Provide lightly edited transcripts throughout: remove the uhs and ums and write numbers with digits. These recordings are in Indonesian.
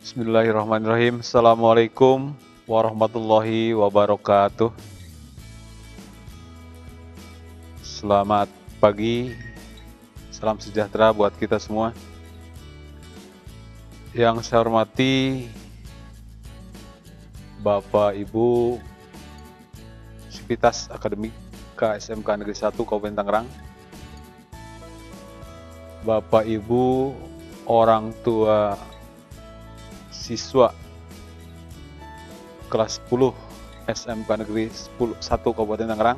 Bismillahirrahmanirrahim. Assalamualaikum warahmatullahi wabarakatuh. Selamat pagi, salam sejahtera buat kita semua. Yang saya hormati Bapak Ibu Sivitas Akademik KSMK Negeri 1 Kabupaten Tangerang, Bapak Ibu orang tua siswa kelas 10 SMK Negeri 1 Kabupaten Tangerang,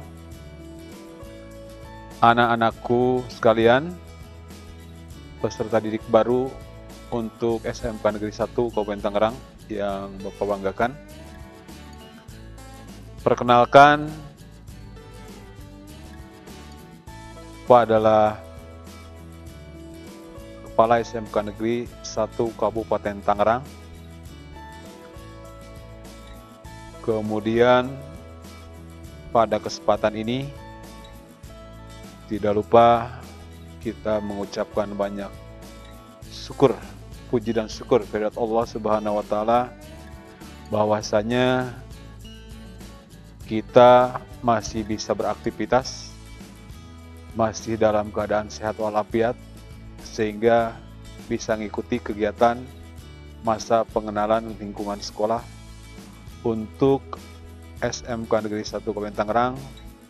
anak-anakku sekalian, peserta didik baru untuk SMK Negeri 1 Kabupaten Tangerang yang Bapak banggakan. Perkenalkan, Bapak adalah Kepala SMK Negeri 1 Kabupaten Tangerang. Kemudian pada kesempatan ini tidak lupa kita mengucapkan banyak syukur, puji dan syukur kehadirat Allah Subhanahu wa taala bahwasanya kita masih bisa beraktivitas, masih dalam keadaan sehat walafiat, sehingga bisa mengikuti kegiatan masa pengenalan lingkungan sekolah untuk SMK Negeri 1 Kabupaten Tangerang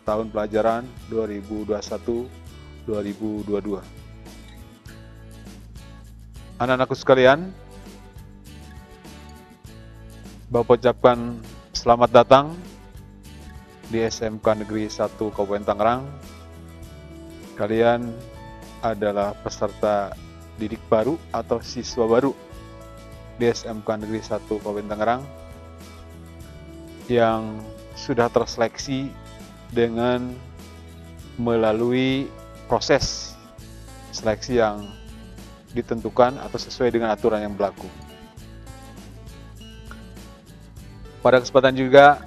tahun pelajaran 2021-2022. Anak-anakku sekalian, Bapak ucapkan selamat datang di SMK Negeri 1 Kabupaten Tangerang. Kalian adalah peserta didik baru atau siswa baru di SMK Negeri 1 Kabupaten Tangerang yang sudah terseleksi dengan melalui proses seleksi yang ditentukan atau sesuai dengan aturan yang berlaku. Pada kesempatan juga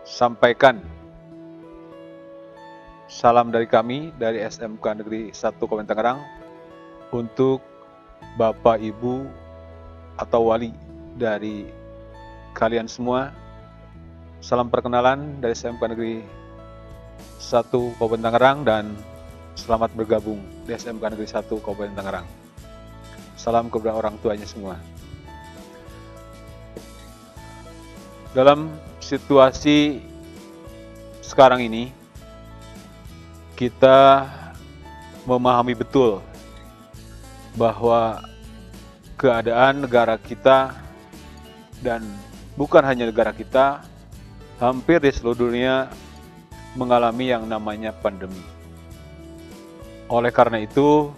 sampaikan salam dari kami dari SMK Negeri 1 Kabupaten Tangerang untuk Bapak Ibu atau wali dari kalian semua. Salam perkenalan dari SMK Negeri 1 Kabupaten Tangerang dan selamat bergabung di SMK Negeri 1 Kabupaten Tangerang. Salam kepada orang tuanya semua. Dalam situasi sekarang ini, kita memahami betul bahwa keadaan negara kita, dan bukan hanya negara kita, hampir di seluruh dunia mengalami yang namanya pandemi. Oleh karena itu,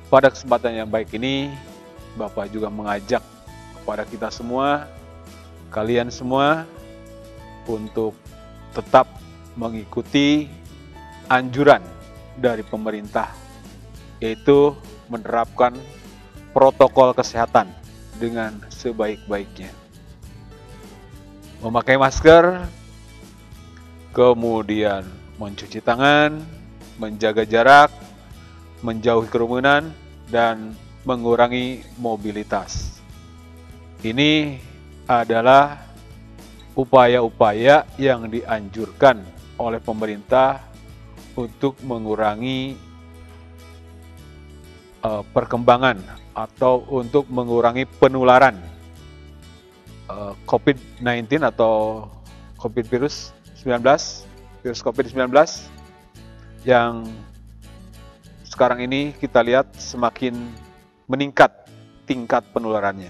pada kesempatan yang baik ini, Bapak juga mengajak kepada kita semua, kalian semua, untuk tetap mengikuti anjuran dari pemerintah, yaitu menerapkan protokol kesehatan dengan sebaik-baiknya. Memakai masker, kemudian mencuci tangan, menjaga jarak, menjauhi kerumunan, dan mengurangi mobilitas. Ini adalah upaya-upaya yang dianjurkan oleh pemerintah untuk mengurangi perkembangan atau untuk mengurangi penularan COVID-19 atau virus COVID-19 yang sekarang ini kita lihat semakin meningkat tingkat penularannya.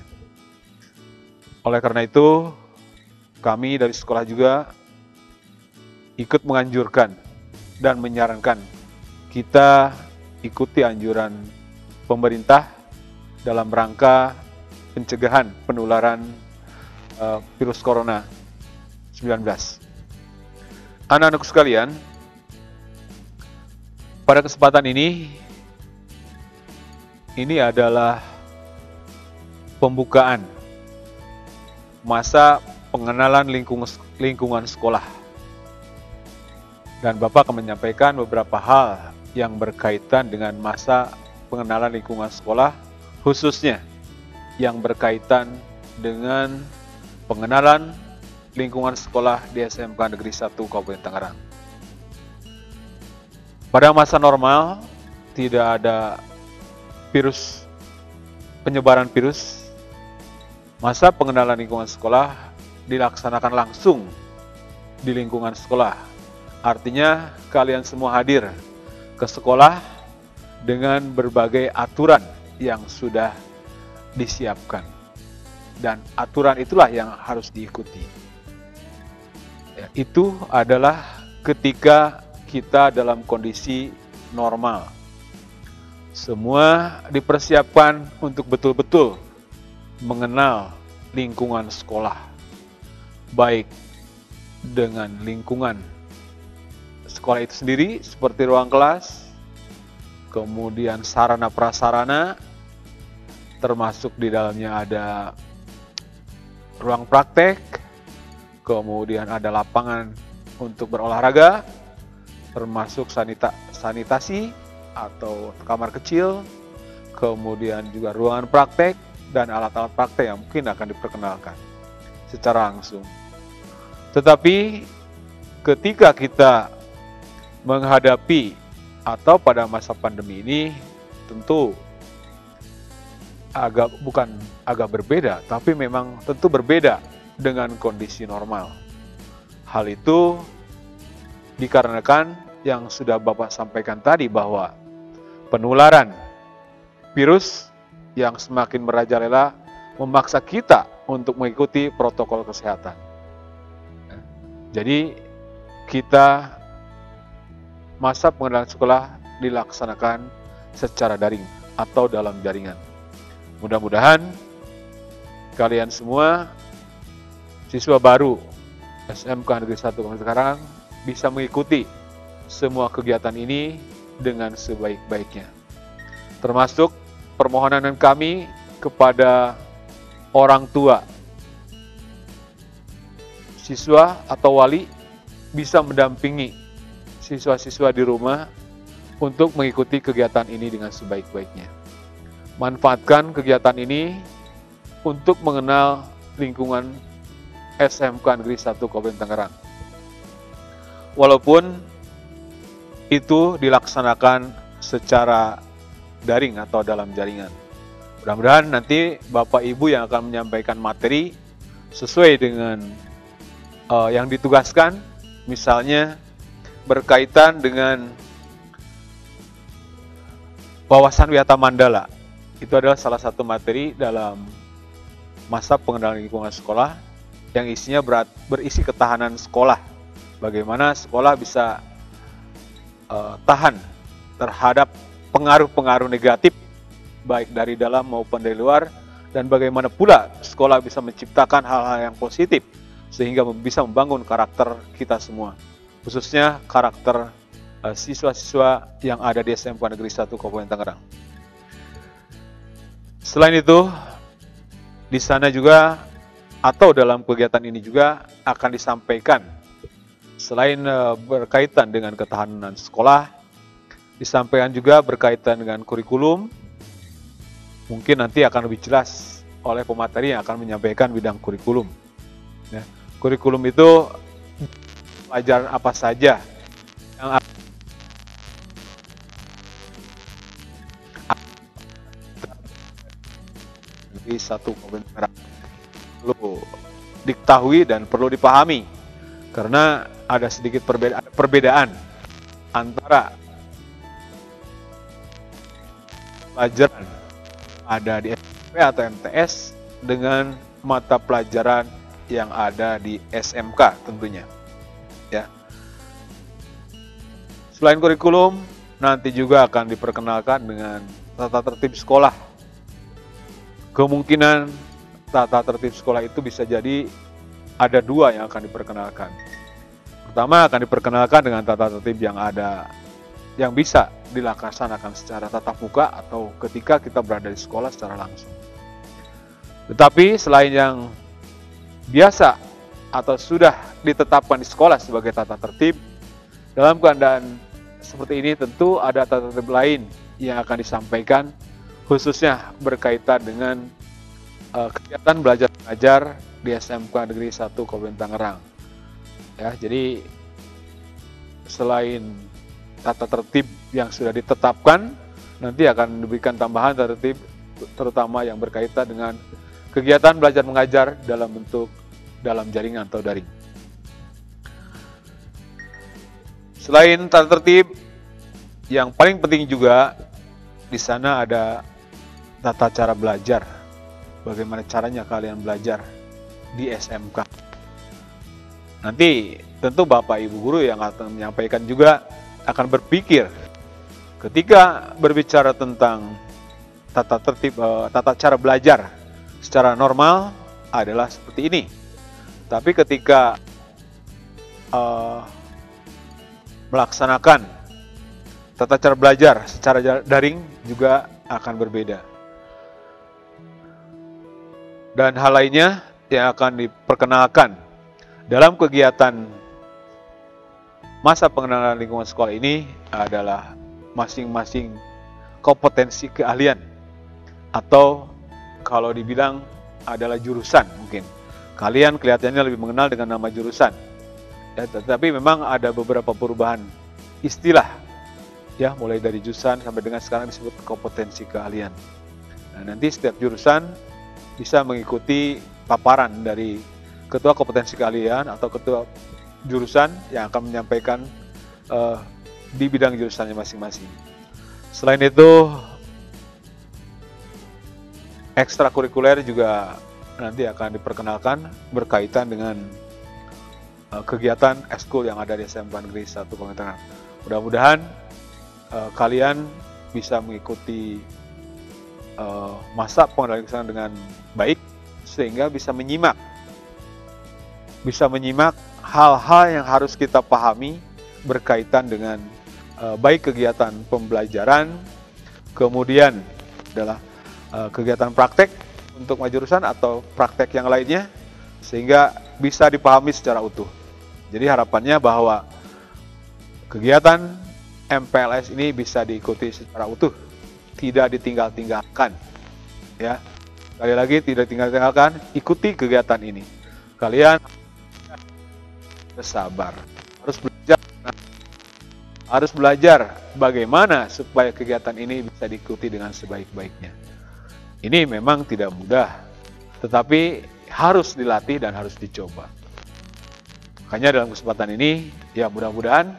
Oleh karena itu, kami dari sekolah juga ikut menganjurkan dan menyarankan kita ikuti anjuran pemerintah dalam rangka pencegahan penularan virus corona 19. Anak-anakku sekalian, pada kesempatan ini adalah pembukaan masa pengenalan lingkungan sekolah. Dan Bapak akan menyampaikan beberapa hal yang berkaitan dengan masa pengenalan lingkungan sekolah khususnya yang berkaitan dengan pengenalan lingkungan sekolah di SMK Negeri 1 Kabupaten Tangerang. Pada masa normal, tidak ada penyebaran virus. Masa pengenalan lingkungan sekolah dilaksanakan langsung di lingkungan sekolah. Artinya kalian semua hadir ke sekolah dengan berbagai aturan yang sudah disiapkan. Dan aturan itulah yang harus diikuti. Ya, itu adalah ketika kita dalam kondisi normal. Semua dipersiapkan untuk betul-betul mengenal lingkungan sekolah, baik dengan lingkungan sekolah itu sendiri seperti ruang kelas, kemudian sarana prasarana, termasuk di dalamnya ada ruang praktek, kemudian ada lapangan untuk berolahraga, termasuk sanitasi atau kamar kecil, kemudian juga ruangan praktek dan alat-alat praktek yang mungkin akan diperkenalkan secara langsung. Tetapi ketika kita menghadapi atau pada masa pandemi ini, tentu agak berbeda, tapi memang tentu berbeda dengan kondisi normal. Hal itu dikarenakan yang sudah Bapak sampaikan tadi bahwa penularan virus yang semakin merajalela memaksa kita untuk mengikuti protokol kesehatan. Jadi kita masa pengenalan sekolah dilaksanakan secara daring atau dalam jaringan. Mudah-mudahan kalian semua siswa baru SMK Negeri 1 Kabupaten Tangerang bisa mengikuti semua kegiatan ini dengan sebaik-baiknya. Termasuk permohonan kami kepada orang tua siswa atau wali bisa mendampingi siswa-siswa di rumah untuk mengikuti kegiatan ini dengan sebaik-baiknya. Manfaatkan kegiatan ini untuk mengenal lingkungan SMK Negeri 1 Kabupaten Tangerang. Walaupun itu dilaksanakan secara daring atau dalam jaringan. Mudah-mudahan nanti Bapak Ibu yang akan menyampaikan materi sesuai dengan yang ditugaskan, misalnya berkaitan dengan wawasan wisata Mandala. Itu adalah salah satu materi dalam masa pengenalan lingkungan sekolah yang isinya berisi ketahanan sekolah. Bagaimana sekolah bisa tahan terhadap pengaruh-pengaruh negatif baik dari dalam maupun dari luar, dan bagaimana pula sekolah bisa menciptakan hal-hal yang positif sehingga bisa membangun karakter kita semua, khususnya karakter siswa-siswa yang ada di SMK Negeri 1 Kabupaten Tangerang. Selain itu, di sana juga atau dalam kegiatan ini juga akan disampaikan, selain berkaitan dengan ketahanan sekolah, disampaikan juga berkaitan dengan kurikulum. Mungkin nanti akan lebih jelas oleh pemateri yang akan menyampaikan bidang kurikulum. Ya. Kurikulum itu pelajaran apa saja yang di satu komentar perlu diketahui dan perlu dipahami, karena ada sedikit perbedaan antara pelajaran ada di SMP atau MTS dengan mata pelajaran yang ada di SMK tentunya. Ya. Selain kurikulum, nanti juga akan diperkenalkan dengan tata tertib sekolah. Kemungkinan tata tertib sekolah itu bisa jadi ada dua yang akan diperkenalkan. Pertama akan diperkenalkan dengan tata tertib yang ada, yang bisa dilaksanakan secara tatap muka atau ketika kita berada di sekolah secara langsung. Tetapi selain yang biasa atau sudah ditetapkan di sekolah sebagai tata tertib, dalam keadaan seperti ini tentu ada tata tertib lain yang akan disampaikan khususnya berkaitan dengan kegiatan belajar mengajar di SMK Negeri 1 Kabupaten Tangerang. Ya, jadi selain tata tertib yang sudah ditetapkan, nanti akan diberikan tambahan tata tertib terutama yang berkaitan dengan kegiatan belajar mengajar dalam bentuk dalam jaringan atau daring. Selain tata tertib, yang paling penting juga di sana ada tata cara belajar. Bagaimana caranya kalian belajar di SMK. Nanti tentu Bapak Ibu guru yang akan menyampaikan juga akan berpikir ketika berbicara tentang tata tertib, tata cara belajar secara normal adalah seperti ini. Tapi ketika melaksanakan tata cara belajar secara daring juga akan berbeda. Dan hal lainnya yang akan diperkenalkan dalam kegiatan masa pengenalan lingkungan sekolah ini adalah masing-masing kompetensi keahlian atau kalau dibilang adalah jurusan mungkin. Kalian kelihatannya lebih mengenal dengan nama jurusan. Ya, tetapi memang ada beberapa perubahan istilah ya, mulai dari jurusan sampai dengan sekarang disebut kompetensi keahlian. Nah, nanti setiap jurusan bisa mengikuti paparan dari ketua kompetensi keahlian atau ketua jurusan yang akan menyampaikan di bidang jurusannya masing-masing. Selain itu, ekstrakurikuler juga nanti akan diperkenalkan berkaitan dengan kegiatan ekskul yang ada di SMK Negeri 1 Kabupaten Tangerang. Mudah-mudahan kalian bisa mengikuti masa pengenalan lingkungan dengan baik sehingga bisa menyimak hal-hal yang harus kita pahami berkaitan dengan baik kegiatan pembelajaran, kemudian adalah kegiatan praktek untuk jurusan atau praktek yang lainnya sehingga bisa dipahami secara utuh. Jadi harapannya bahwa kegiatan MPLS ini bisa diikuti secara utuh, tidak ditinggal-tinggalkan. Ya, sekali lagi tidak tinggal-tinggalkan, ikuti kegiatan ini. Kalian bersabar, harus belajar bagaimana supaya kegiatan ini bisa diikuti dengan sebaik-baiknya. Ini memang tidak mudah, tetapi harus dilatih dan harus dicoba. Makanya dalam kesempatan ini, ya mudah-mudahan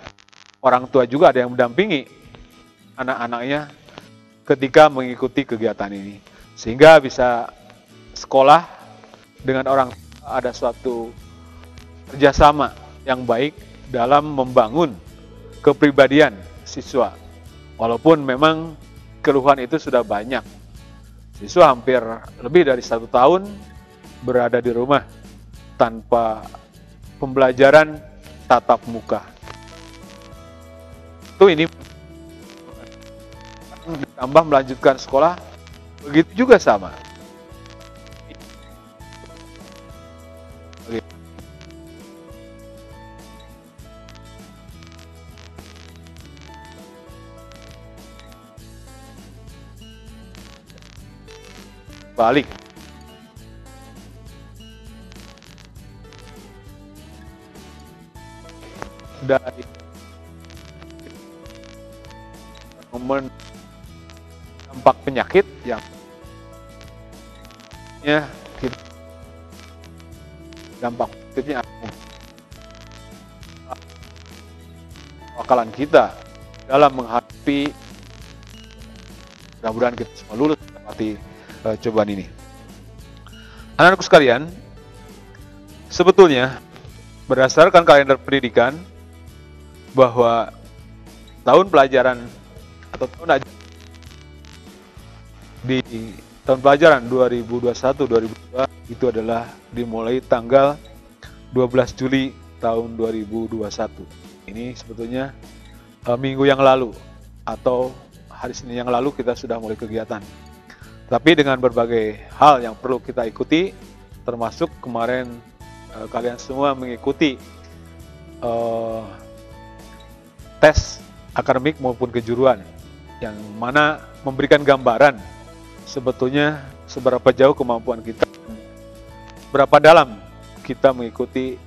orang tua juga ada yang mendampingi anak-anaknya ketika mengikuti kegiatan ini. Sehingga bisa sekolah dengan orang tua ada suatu kerjasama yang baik dalam membangun kepribadian siswa. Walaupun memang keluhan itu sudah banyak. Siswa hampir lebih dari 1 tahun berada di rumah tanpa pembelajaran tatap muka. Itu ini ditambah melanjutkan sekolah, begitu juga sama. Balik. Dari dampak penyakit yang dampak penyakitnya akalan kita dalam menghadapi, mudah-mudahan kita semua lulus melewati cobaan ini. Anak-anakku sekalian, sebetulnya berdasarkan kalender pendidikan bahwa tahun pelajaran atau tahun ajaran di tahun pelajaran 2021-2022 itu adalah dimulai tanggal 12 Juli tahun 2021. Ini sebetulnya minggu yang lalu atau hari Senin yang lalu kita sudah mulai kegiatan. Tapi dengan berbagai hal yang perlu kita ikuti, termasuk kemarin kalian semua mengikuti tes akademik maupun kejuruan yang mana memberikan gambaran sebetulnya seberapa jauh kemampuan kita, berapa dalam kita mengikuti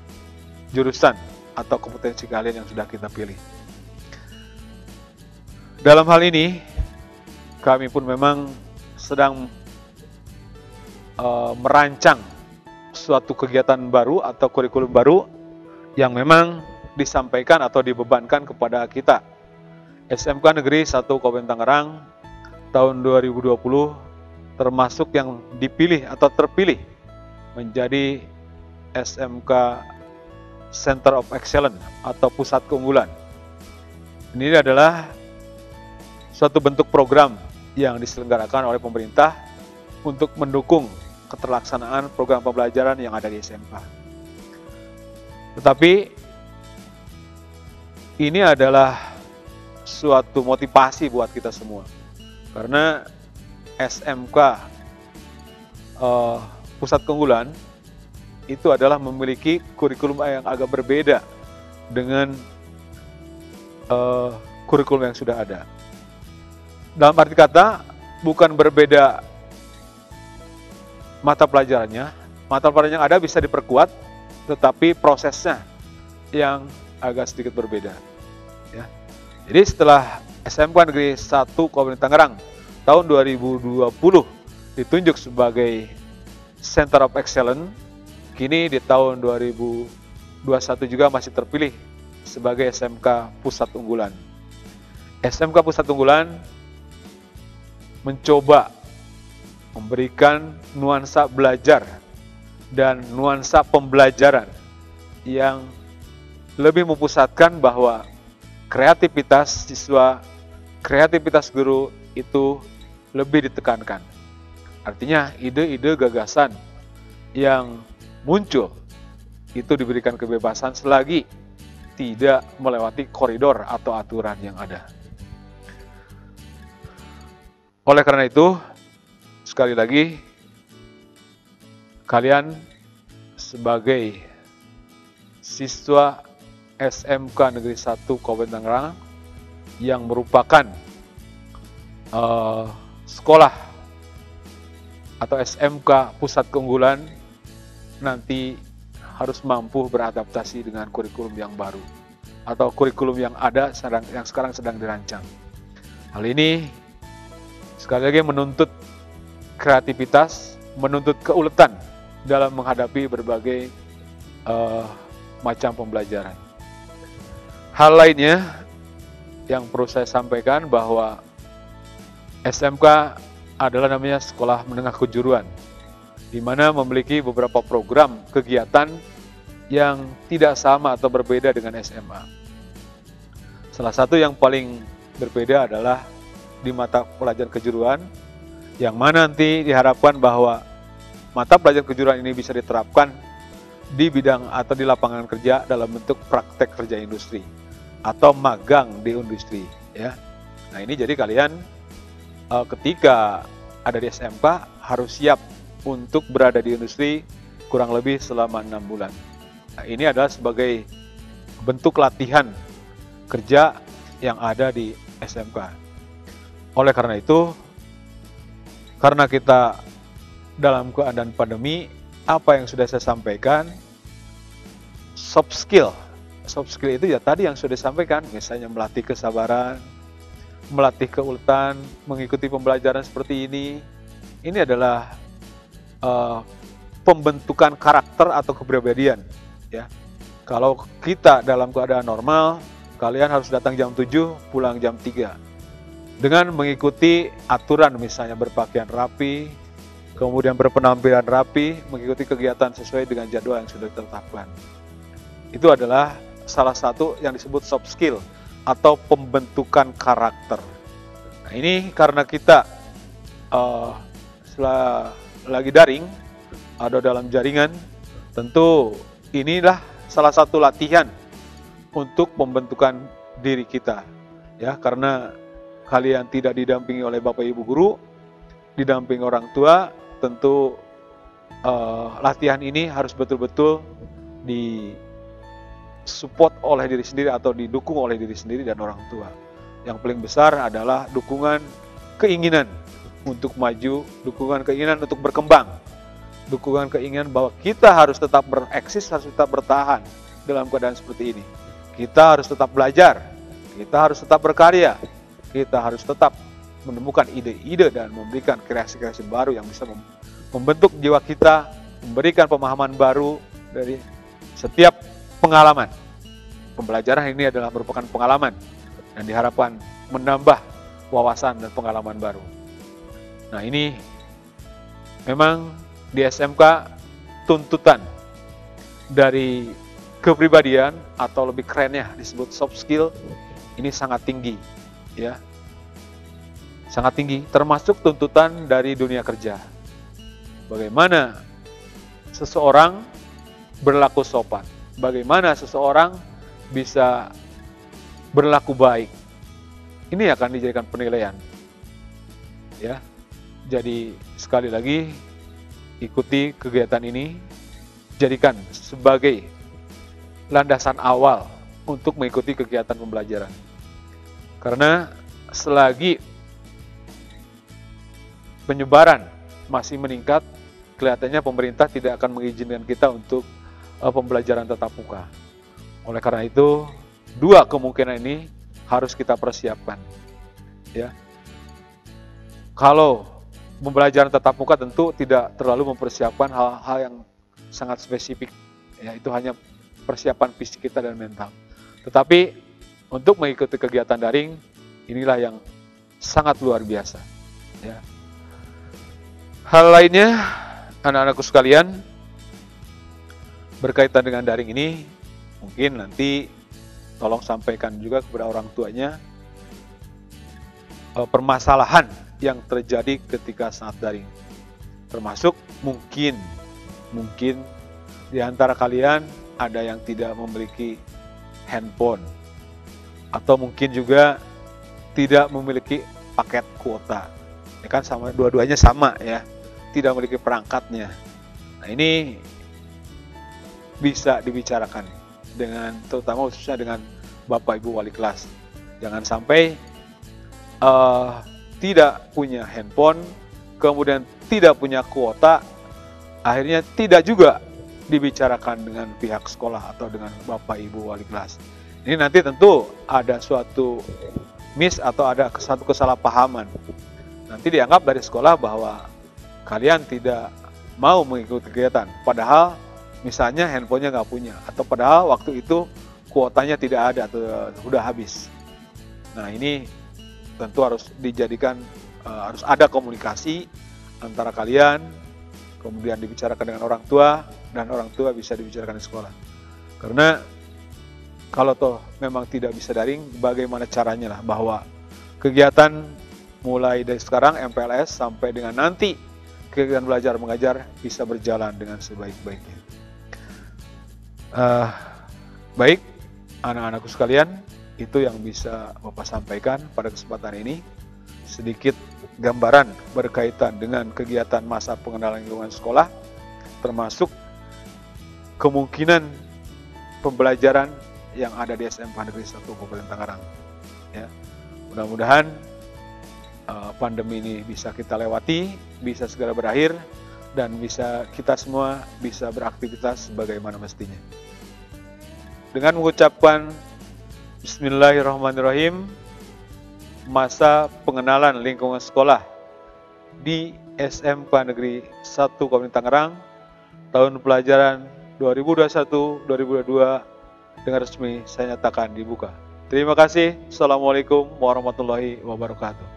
jurusan atau kompetensi kalian yang sudah kita pilih. Dalam hal ini, kami pun memang sedang merancang suatu kegiatan baru atau kurikulum baru yang memang disampaikan atau dibebankan kepada kita. SMK Negeri 1 Kabupaten Tangerang tahun 2020 termasuk yang dipilih atau terpilih menjadi SMK Center of Excellence atau Pusat Keunggulan. Ini adalah suatu bentuk program yang diselenggarakan oleh pemerintah untuk mendukung keterlaksanaan program pembelajaran yang ada di SMK. Tetapi ini adalah suatu motivasi buat kita semua, karena SMK Pusat Keunggulan itu adalah memiliki kurikulum yang agak berbeda dengan kurikulum yang sudah ada. Dalam arti kata, bukan berbeda mata pelajarannya yang ada bisa diperkuat, tetapi prosesnya yang agak sedikit berbeda. Ya. Jadi setelah SMK Negeri 1 Kabupaten Tangerang tahun 2020 ditunjuk sebagai Center of Excellence, kini di tahun 2021 juga masih terpilih sebagai SMK Pusat Unggulan. SMK Pusat Unggulan mencoba memberikan nuansa belajar dan nuansa pembelajaran yang lebih memusatkan bahwa kreativitas siswa, kreativitas guru itu lebih ditekankan. Artinya ide-ide gagasan yang muncul itu diberikan kebebasan selagi tidak melewati koridor atau aturan yang ada. Oleh karena itu, sekali lagi, kalian sebagai siswa SMK Negeri 1 Kabupaten Tangerang yang merupakan sekolah atau SMK Pusat Keunggulan nanti harus mampu beradaptasi dengan kurikulum yang baru atau kurikulum yang ada yang sekarang sedang dirancang. Hal ini sekali lagi menuntut kreativitas, menuntut keuletan dalam menghadapi berbagai macam pembelajaran. Hal lainnya yang perlu saya sampaikan bahwa SMK adalah namanya sekolah menengah kejuruan, di mana memiliki beberapa program kegiatan yang tidak sama atau berbeda dengan SMA. Salah satu yang paling berbeda adalah di mata pelajaran kejuruan, yang mana nanti diharapkan bahwa mata pelajaran kejuruan ini bisa diterapkan di bidang atau di lapangan kerja dalam bentuk praktek kerja industri atau magang di industri. Ya. Nah ini jadi kalian ketika ada di SMK harus siap untuk berada di industri kurang lebih selama 6 bulan. Nah, ini adalah sebagai bentuk latihan kerja yang ada di SMK. Oleh karena itu, karena kita dalam keadaan pandemi, apa yang sudah saya sampaikan, soft skill itu ya tadi yang sudah disampaikan, misalnya melatih kesabaran, melatih keuletan, mengikuti pembelajaran seperti ini adalah pembentukan karakter atau kepribadian. Ya. Kalau kita dalam keadaan normal, kalian harus datang jam 7, pulang jam 3. Dengan mengikuti aturan misalnya berpakaian rapi, kemudian berpenampilan rapi, mengikuti kegiatan sesuai dengan jadwal yang sudah ditetapkan. Itu adalah salah satu yang disebut soft skill atau pembentukan karakter. Nah ini karena kita lagi daring atau dalam jaringan, tentu inilah salah satu latihan untuk pembentukan diri kita. Ya, karena kalian tidak didampingi oleh Bapak Ibu guru, didampingi orang tua, tentu latihan ini harus betul-betul disupport oleh diri sendiri atau didukung oleh diri sendiri dan orang tua. Yang paling besar adalah dukungan keinginan untuk maju, dukungan keinginan untuk berkembang, dukungan keinginan bahwa kita harus tetap bereksis, harus tetap bertahan dalam keadaan seperti ini. Kita harus tetap belajar, kita harus tetap berkarya, kita harus tetap menemukan ide-ide dan memberikan kreasi-kreasi baru yang bisa membentuk jiwa kita, memberikan pemahaman baru dari setiap pengalaman. Pembelajaran ini adalah merupakan pengalaman dan diharapkan menambah wawasan dan pengalaman baru. Nah, ini memang di SMK tuntutan dari kepribadian atau lebih kerennya disebut soft skill ini sangat tinggi, ya. Sangat tinggi, termasuk tuntutan dari dunia kerja. Bagaimana seseorang berlaku sopan, bagaimana seseorang bisa berlaku baik. Ini akan dijadikan penilaian. Ya. Jadi sekali lagi ikuti kegiatan ini, jadikan sebagai landasan awal untuk mengikuti kegiatan pembelajaran. Karena selagi penyebaran masih meningkat, kelihatannya pemerintah tidak akan mengizinkan kita untuk pembelajaran tatap muka. Oleh karena itu, dua kemungkinan ini harus kita persiapkan. Ya. Kalau pembelajaran tatap muka tentu tidak terlalu mempersiapkan hal-hal yang sangat spesifik. Ya, itu hanya persiapan fisik kita dan mental. Tetapi untuk mengikuti kegiatan daring, inilah yang sangat luar biasa. Ya. Hal lainnya, anak-anakku sekalian, berkaitan dengan daring ini, mungkin nanti tolong sampaikan juga kepada orang tuanya permasalahan yang terjadi ketika saat daring. Termasuk mungkin di antara kalian ada yang tidak memiliki handphone, atau mungkin juga tidak memiliki paket kuota. Ya kan, sama, dua-duanya sama ya, tidak memiliki perangkatnya. Nah, ini bisa dibicarakan dengan, terutama khususnya dengan Bapak Ibu wali kelas. Jangan sampai tidak punya handphone, kemudian tidak punya kuota, akhirnya tidak juga dibicarakan dengan pihak sekolah atau dengan Bapak Ibu wali kelas. Ini nanti tentu ada suatu miss atau ada satu kesalahpahaman. Nanti dianggap dari sekolah bahwa kalian tidak mau mengikuti kegiatan, padahal misalnya handphonenya nggak punya, atau padahal waktu itu kuotanya tidak ada atau sudah habis. Nah, ini tentu harus dijadikan, harus ada komunikasi antara kalian, kemudian dibicarakan dengan orang tua, dan orang tua bisa dibicarakan di sekolah. Karena kalau toh memang tidak bisa daring, bagaimana caranya lah, bahwa kegiatan mulai dari sekarang MPLS sampai dengan nanti kegiatan belajar mengajar bisa berjalan dengan sebaik-baiknya. Baik, anak-anakku sekalian, itu yang bisa Bapak sampaikan pada kesempatan ini. Sedikit gambaran berkaitan dengan kegiatan masa pengenalan lingkungan sekolah, termasuk kemungkinan pembelajaran yang ada di SMK Negeri 1 Kabupaten Tangerang. Ya, mudah-mudahan pandemi ini bisa kita lewati, bisa segera berakhir, dan bisa kita semua bisa beraktivitas sebagaimana mestinya. Dengan mengucapkan Bismillahirrahmanirrahim, masa pengenalan lingkungan sekolah di SMK Negeri 1 Kabupaten Tangerang tahun pelajaran 2021-2022 dengan resmi saya nyatakan dibuka. Terima kasih. Assalamualaikum warahmatullahi wabarakatuh.